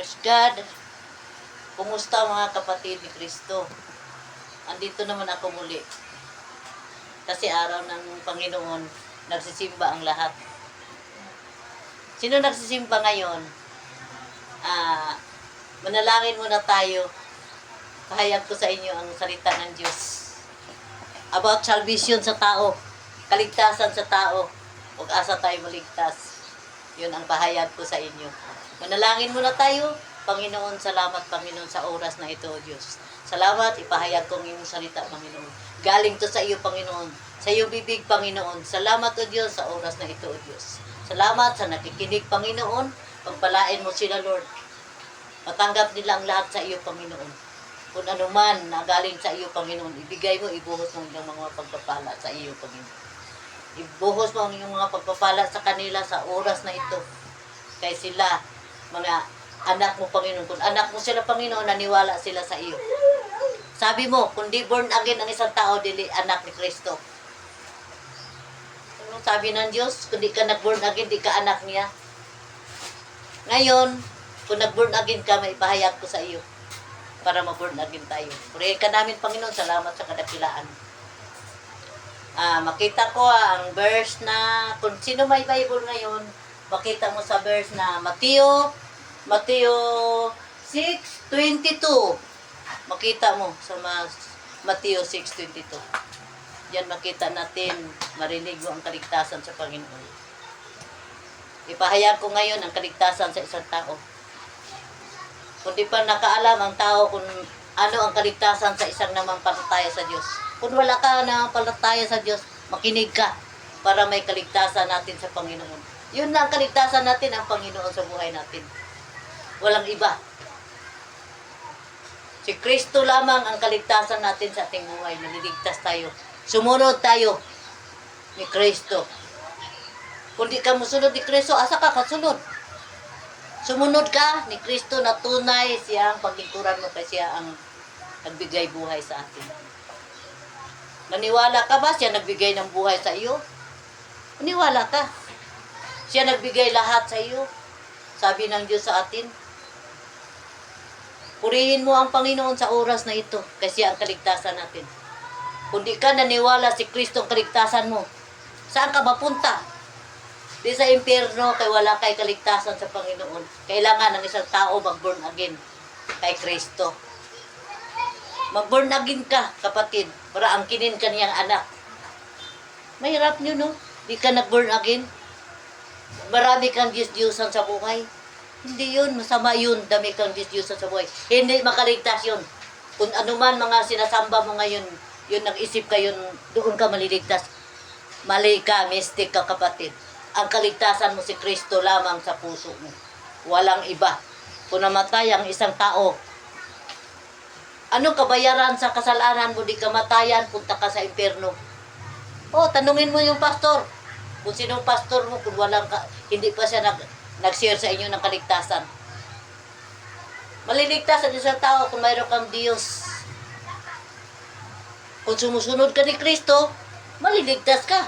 Praise God. Kumusta mga kapatid ni Kristo? Andito naman ako muli. Kasi araw ng Panginoon, nagsisimba ang lahat. Sino nagsisimba ngayon? Manalangin muna tayo. Pahayag ko sa inyo ang salita ng Diyos. About salvation sa tao. Kaligtasan sa tao. Huwag asa tayo maligtas. Yun ang pahayag ko sa inyo. Manalangin muna tayo. Panginoon, salamat Panginoon sa oras na ito, O Diyos. Salamat, ipahayag ko ang iyong salita, Panginoon. Galing to sa iyo, Panginoon. Sa iyong bibig, Panginoon. Salamat, O Diyos, sa oras na ito, O Diyos. Salamat sa nakikinig, Panginoon. Pagpalain mo sila, Lord. Matanggap nila ang lahat sa iyo, Panginoon. Kung ano man na galing sa iyo, Panginoon, ibigay mo, ibuhos mo ang mga pagpapala sa iyo, Panginoon. Ibuhos mo ang iyong mga pagpapala sa kanila sa oras na ito. Kaya sila, mga anak mo, Panginoon. Kung anak mo sila, Panginoon, naniwala sila sa iyo. Sabi mo, kung di born again ang isang tao, dili anak ni Kristo. Ano sabi ng Diyos? Kung di ka nag-born again, di ka anak niya. Ngayon, kung nag-born again ka, may ipahayag ko sa iyo para mag-born again tayo. Purihin ka namin, Panginoon. Salamat sa kadakilaan. Makita ko ang verse na, kung sino may Bible ngayon, makita mo sa verse na Mateo 6:22. Makita mo sa Mateo 6:22. Diyan makita natin, marinig mo ang kaligtasan sa Panginoon. Ipahayag ko ngayon ang kaligtasan sa isang tao. Kung di pa nakaalam ang tao kung ano ang kaligtasan sa isang namampalataya sa Diyos. Kung wala ka namampalataya sa Diyos, makinig ka para may kaligtasan natin sa Panginoon. Yun na ang kaligtasan natin, ang Panginoon sa buhay natin. Walang iba. Si Kristo lamang ang kaligtasan natin sa ating buhay. Naliligtas tayo. Sumunod tayo ni Kristo. Kung di ka musunod ni Kristo, asa ka kasunod? Sumunod ka ni Kristo na tunay siya ang paglingkuran mo kasi siya ang nagbigay buhay sa atin. Naniwala ka ba siya nagbigay ng buhay sa iyo? Naniwala ka. Siya nagbigay lahat sa iyo. Sabi ng Diyos sa atin, purihin mo ang Panginoon sa oras na ito kasi ang kaligtasan natin. Kung di ka naniwala si Kristo ang kaligtasan mo, saan ka mapunta? Di sa impyerno kay wala kay kaligtasan sa Panginoon. Kailangan ng isang tao mag-born again kay Kristo. Mag-born again ka, kapatid, para angkinin ka niyang anak. Mahirap nyo, no? Di ka nag-born again. Marami kang Diyos-Diyosan sa buhay. Hindi yun, masama yun, dami kang Diyos-Diyosan sa buhay. Hindi makaligtas yun. Kung anuman mga sinasamba mo ngayon, yun nag-isip ka yun, doon ka maliligtas. Mali ka, mystic ka, kapatid. Ang kaligtasan mo si Kristo lamang sa puso mo. Walang iba. Kung namatay ang isang tao, anong kabayaran sa kasalanan mo? Di kamatayan, punta ka sa impyerno. Tanungin mo yung pastor. Kung sinong pastor mo, kung hindi pa siya nag-share sa inyo ng kaligtasan. Maliligtas ang isang tao kung mayroon kang Diyos. Kung sumusunod ka ni Kristo, maliligtas ka.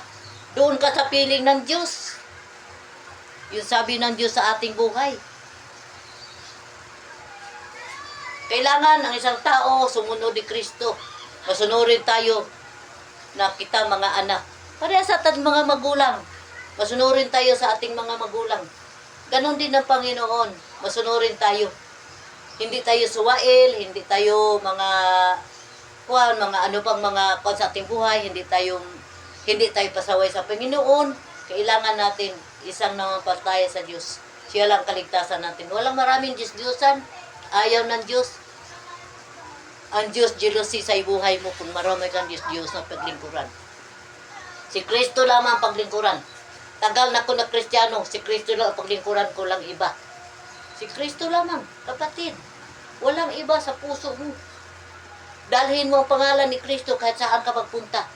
Doon ka sa piling ng Diyos. Yung sabi ng Diyos sa ating buhay. Kailangan ang isang tao sumunod ni Kristo. Masunurin tayo na kita mga anak. Parehas sa ating mga magulang. Masunurin tayo sa ating mga magulang. Ganon din ang Panginoon. Masunurin tayo. Hindi tayo suwail, hindi tayo mga sa ating buhay, hindi tayo pasaway sa Panginoon. Kailangan natin isang namampalataya sa Diyos. Siya lang kaligtasan natin. Walang maraming Diyos-Diyosan. Ayaw ng Diyos. Ang Diyos jealousy sa buhay mo kung marami kang Diyos-Diyos na paglingkuran. Si Kristo lamang ang paglingkuran. Tagal na ko na Kristiyano, si Kristo lang ang paglingkuran ko lang iba. Si Kristo lamang, kapatid. Walang iba sa puso mo. Dalhin mo ang pangalan ni Kristo kahit saan ka magpunta.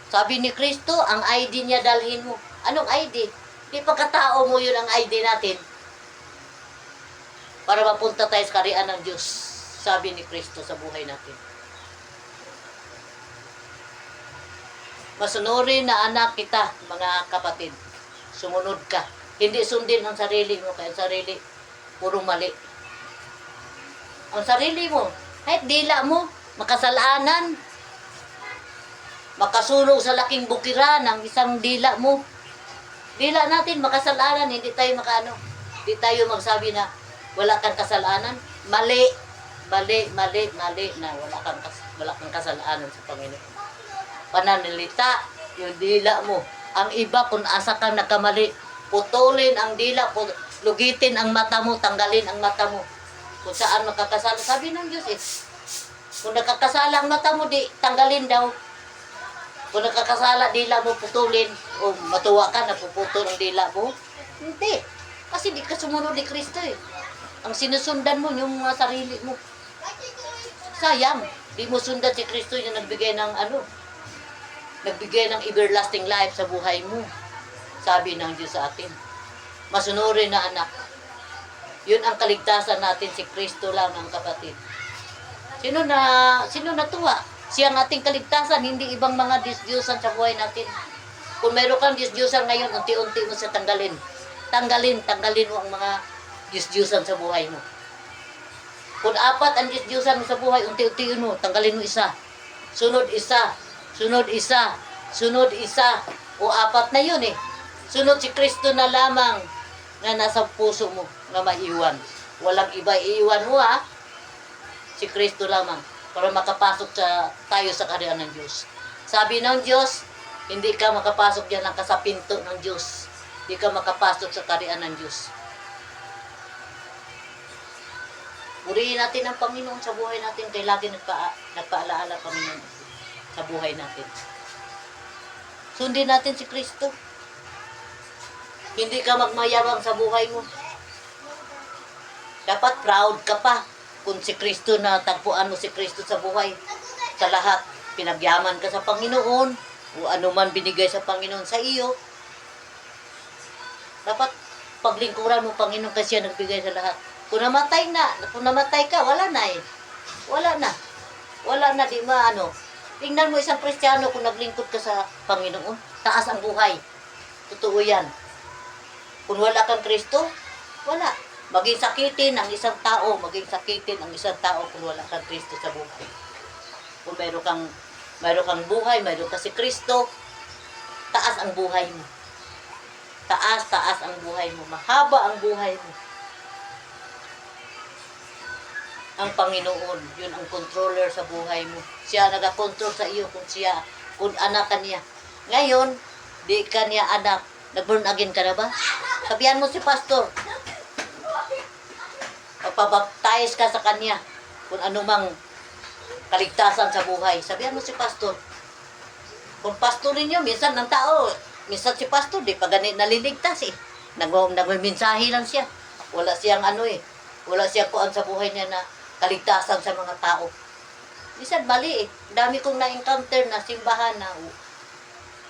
Sabi ni Kristo, ang ID niya dalhin mo. Anong ID? Di pagkatao mo yun ang ID natin. Para mapunta tayo sa kariyan ng Diyos. Sabi ni Kristo sa buhay natin. Masunurin na anak kita, mga kapatid. Sumunod ka. Hindi sundin ang sarili mo, kaya sarili, puro mali. ang sarili mo. Kahit dila mo, makasalanan. Makasunog sa laking bukiran ang isang dila mo. Dila natin makasalanan, hindi tayo makaano. Hindi tayo magsabi na wala kang kasalanan. Mali. Mali na wala kang kasalanan sa Panginoon. Pananalita, yung dila mo. Ang iba kung asa kang nakamali, putulin ang dila, lugitin ang mata mo, tanggalin ang mata mo. Kung saan makakasala, sabi ng Diyos kung nakakasala ang mata mo, di tanggalin daw. Kung nakakasala, dila mo putulin. O matuwa ka, napuputol ang dila mo. Hindi. Kasi di ka sumunod ni Kristo Ang sinusundan mo, yung mga sarili mo. Sayang. Di mo sundan si Kristo yung nagbigay ng nagbigay ng everlasting life sa buhay mo. Sabi ng Diyos sa atin. Masunurin na anak. Yun ang kaligtasan natin, si Kristo lang ang kapatid. Sino natuwa? Siya ang ating kaligtasan, hindi ibang mga Diyos-Diyosan sa buhay natin. Kung meron kang Diyos-Diyosan ngayon, unti-unti mo siya tanggalin. Tanggalin mo ang mga Diyos-Diyosan sa buhay mo. Kung 4 ang Diyos-Diyosan mo sa buhay, unti-unti mo, tanggalin mo isa. Sunod isa. O 4 na yun Sunod si Kristo na lamang na nasa puso mo na maiwan. Walang iba iiwan mo Si Kristo lamang. Para makapasok tayo sa kaharian ng Diyos. Sabi ng Diyos, hindi ka makapasok dyan lang sa pinto ng Diyos. Hindi ka makapasok sa kaharian ng Diyos. Purihin natin ang Panginoon sa buhay natin kaya lagi nagpaalaala Panginoon sa buhay natin. Sundin natin si Kristo. Hindi ka magmayabang sa buhay mo. Dapat proud ka pa. Kung si Kristo na tagpuan mo si Kristo sa buhay, sa lahat, pinagyaman ka sa Panginoon, o anuman binigay sa Panginoon sa iyo, dapat paglingkuran mo Panginoon kasi siya nagbigay sa lahat. Kung namatay ka, wala na Wala na, di ba Tingnan mo isang Kristiyano kung naglingkod ka sa Panginoon, taas ang buhay. Totoo yan. Kung wala kang Kristo, wala. Maging sakitin ang isang tao kung wala kang Kristo sa buhay. Kung meron kang buhay, meron ka si Kristo, taas ang buhay mo. Taas ang buhay mo. Mahaba ang buhay mo. Ang Panginoon, yun ang controller sa buhay mo. Siya nag-control sa iyo kung anak ka niya. Ngayon, di ka niya anak. Nag-born again ka na ba? Sabihan mo si pastor. Pabaptize ka sa kanya kung anumang kaligtasan sa buhay. Sabihan mo si pastor. Kung pastor ninyo, minsan si pastor, di pa ganit naliligtas nagmimensahe lang siya. Wala siyang wala siyang kuan sa buhay niya na kaligtasan sa mga tao. Minsan mali Dami kong na-encounter na simbahan na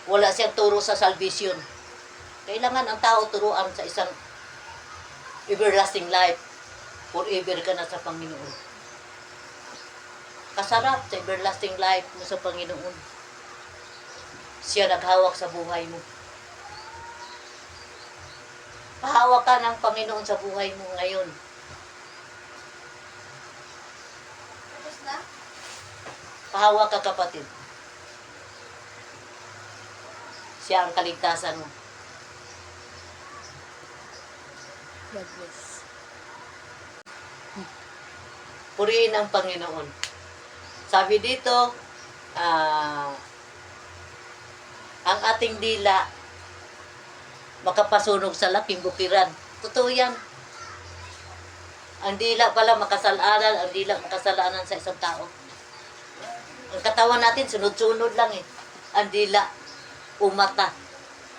wala siyang turo sa salvation. Kailangan ang tao turuan sa isang everlasting life. Forever ka na sa Panginoon. Kasarap sa everlasting life mo sa Panginoon. Siya naghawak sa buhay mo. Pahawak ka ng Panginoon sa buhay mo ngayon. Pahawak ka kapatid. Siya ang kaligtasan mo. God bless. Purihin ang Panginoon. Sabi dito, ang ating dila makapasunog sa laking bukiran. Totoo yan. Ang dila pala makasalanan, ang dila makasalanan sa isang tao. Ang katawan natin, sunod-sunod lang Ang dila, umata.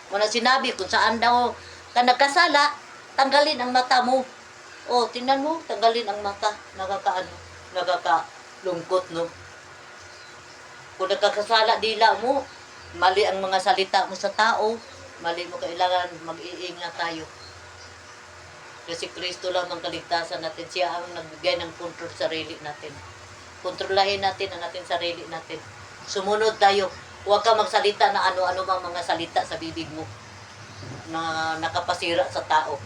Wala sinabi kung saan daw ka nagkasala, tanggalin ang mata mo. Tingnan mo, tanggalin ang mata. Nakakalungkot, no? Kung nagkakasala, dila mo, mali ang mga salita mo sa tao, mali mo, kailangan mag-iingat tayo. Kasi Kristo lang ang kaligtasan natin. Siya ang nagbigay ng control sa sarili natin. Kontrolahin natin ang ating sarili natin. Sumunod tayo. Huwag ka magsalita na ano-ano mga salita sa bibig mo na nakapasira sa tao.